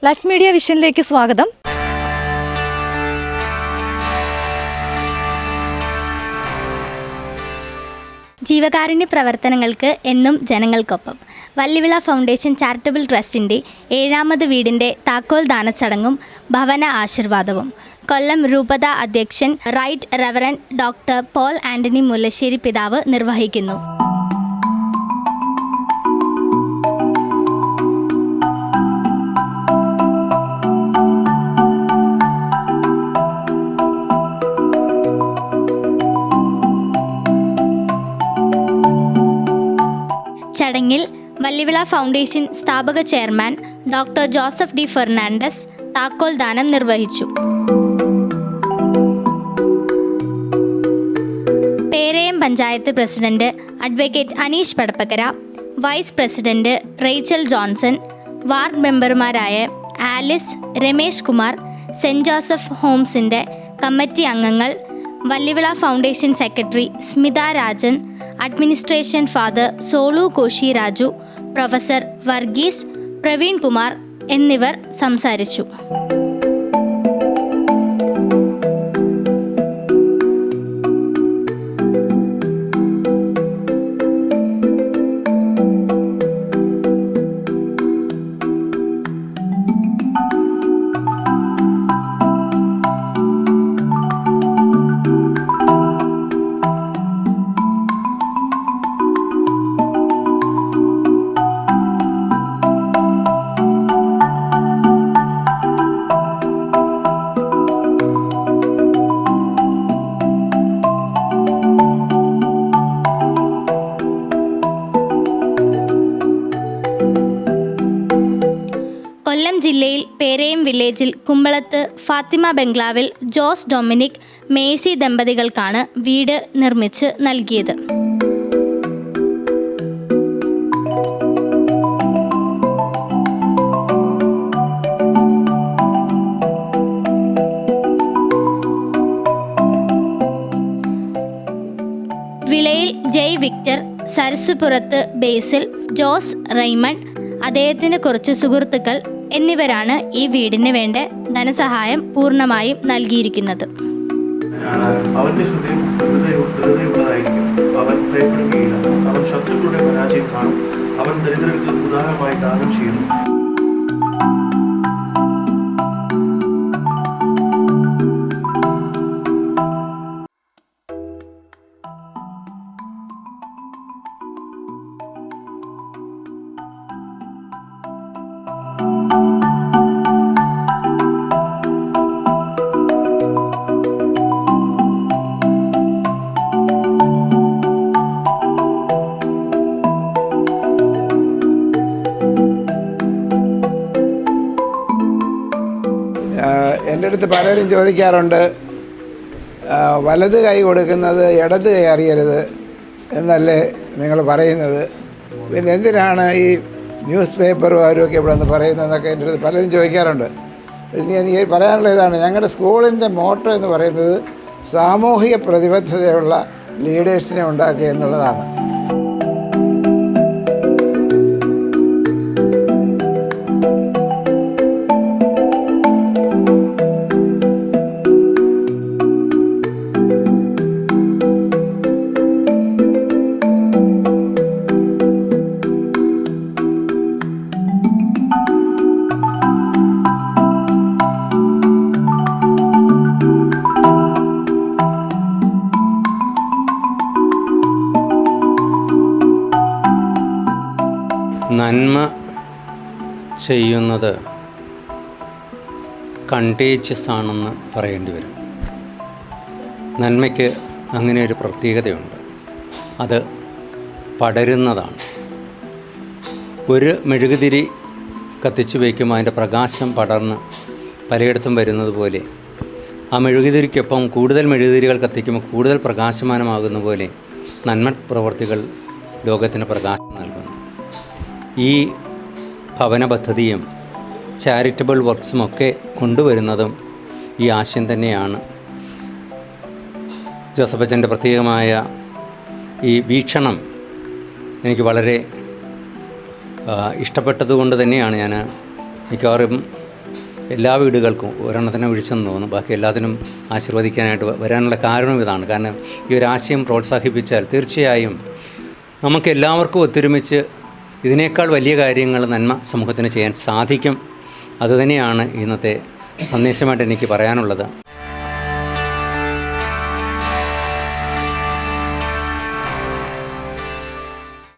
Life media വിഷനിലേക്ക് സ്വാഗതം. ജീവകാരുണ്യ പ്രവർത്തനങ്ങൾക്ക് എന്നും ജനങ്ങൾക്കൊപ്പം. വള്ളിവിള ഫൗണ്ടേഷൻ ചാരിറ്റബിൾ ട്രസ്റ്റിൻ്റെ 7ാമത് വീടിൻ്റെ താക്കോൽ ദാനച്ചടങ്ങും ഭവന ആശീർവാദവും കൊല്ലം രൂപത അധ്യക്ഷൻ right reverend doctor Paul Antony Mullassery പിതാവ് നിർവഹിക്കുന്നു. ചടങ്ങിൽ വള്ളിവിള ഫൗണ്ടേഷൻ സ്ഥാപക chairman doctor Joseph D Fernandez താക്കോൽ ദാനം നിർവഹിച്ചു. Perayam panchayat president advocate Aneesh Padappakkara, vice president Rachel Johnson, ward മെമ്പർമാരായ ആലിസ്, രമേശ് കുമാർ, സെൻറ് ജോസഫ് ഹോംസിൻ്റെ കമ്മിറ്റി അംഗങ്ങൾ, Vallivila foundation secretary Smitha Rajan, administration father Solu Koshy Raju, professor Varghese, Praveen Kumar എന്നിവർ സംസാരിച്ചു. കൊല്ലം ജില്ലയിൽ പേരയം വില്ലേജിൽ കുമ്പളത്ത് ഫാത്തിമ ബംഗ്ലാവിൽ ജോസ് ഡൊമിനിക്, മേഴ്സി ദമ്പതികൾക്കാണ് വീട് നിർമ്മിച്ച് നൽകിയത്. വിളയിൽ ജയ് വിക്ടർ, സരസുപുരത്ത് ബേസിൽ, ജോസ് റെയ്മണ്ട്, അദ്ദേഹത്തിന് കുറച്ച് സുഹൃത്തുക്കൾ എന്നിവരാണ് ഈ വീടിന് വേണ്ട ധനസഹായം പൂർണ്ണമായും നൽകിയിരിക്കുന്നത്. അവന്റെ ഹൃദയമുള്ളതായിരിക്കും. അവൻ ഭയപ്പെടുകയില്ല. അവൻ ശത്രുക്കളുടെ പരാജയം കാണും. അവൻ ദരിദ്രർക്ക് ഉദാഹരണമായി ദാനം ചെയ്യുന്നു. എൻ്റെ അടുത്ത് പലരും ചോദിക്കാറുണ്ട്, വലത് കൈ കൊടുക്കുന്നത് ഇടത് കൈ അറിയരുത് എന്നല്ലേ നിങ്ങൾ പറയുന്നത്, പിന്നെ എന്തിനാണ് ഈ ന്യൂസ് പേപ്പറും അവരുമൊക്കെ ഇവിടെ നിന്ന് പറയുന്നതെന്നൊക്കെ എൻ്റെ അടുത്ത് പലരും ചോദിക്കാറുണ്ട്. ഇനി എനിക്ക് പറയാനുള്ള ഇതാണ്, ഞങ്ങളുടെ സ്കൂളിൻ്റെ മോട്ടോ എന്ന് പറയുന്നത് സാമൂഹിക പ്രതിബദ്ധതയുള്ള ലീഡേഴ്സിനെ ഉണ്ടാക്കുക എന്നുള്ളതാണ്. നന്മ ചെയ്യുന്നത് കണ്ടേജിയസ് ആണെന്ന് പറയേണ്ടി വരും. നന്മയ്ക്ക് അങ്ങനെ ഒരു പ്രത്യേകതയുണ്ട്, അത് പടരുന്നതാണ്. ഒരു മെഴുകുതിരി കത്തിച്ചു വയ്ക്കുമ്പോൾ അതിൻ്റെ പ്രകാശം പടർന്ന് പലയിടത്തും വരുന്നത് പോലെ, ആ മെഴുകുതിരിക്കൊപ്പം കൂടുതൽ മെഴുകുതിരികൾ കത്തിക്കുമ്പോൾ കൂടുതൽ പ്രകാശമാനമാകുന്ന പോലെ നന്മ പ്രവർത്തികൾ ലോകത്തിന് പ്രകാശം നൽകുന്നു. ഈ ഭവന പദ്ധതിയും ചാരിറ്റബിൾ വർക്ക്സുമൊക്കെ കൊണ്ടുവരുന്നതും ഈ ആശയം തന്നെയാണ്. ജോസഫച്ചൻ്റെ പ്രത്യേകമായ ഈ വീക്ഷണം എനിക്ക് വളരെ ഇഷ്ടപ്പെട്ടതുകൊണ്ട് തന്നെയാണ് ഞാൻ മിക്കവാറും എല്ലാ വീടുകൾക്കും ഒരെണ്ണത്തിനെ ഒഴിച്ചെന്ന് തോന്നുന്നു, ബാക്കി എല്ലാത്തിനും ആശീർവദിക്കാനായിട്ട് വരാനുള്ള കാരണം ഇതാണ്. കാരണം ഈ ഒരു ആശയം പ്രോത്സാഹിപ്പിച്ചാൽ തീർച്ചയായും നമുക്ക് എല്ലാവർക്കും ഒത്തൊരുമിച്ച് ഇതിനേക്കാൾ വലിയ കാര്യങ്ങൾ നന്മ സമൂഹത്തിന് ചെയ്യാൻ സാധിക്കും. അതുതന്നെയാണ് ഇന്നത്തെ സന്ദേശമായിട്ട് എനിക്ക് പറയാനുള്ളത്.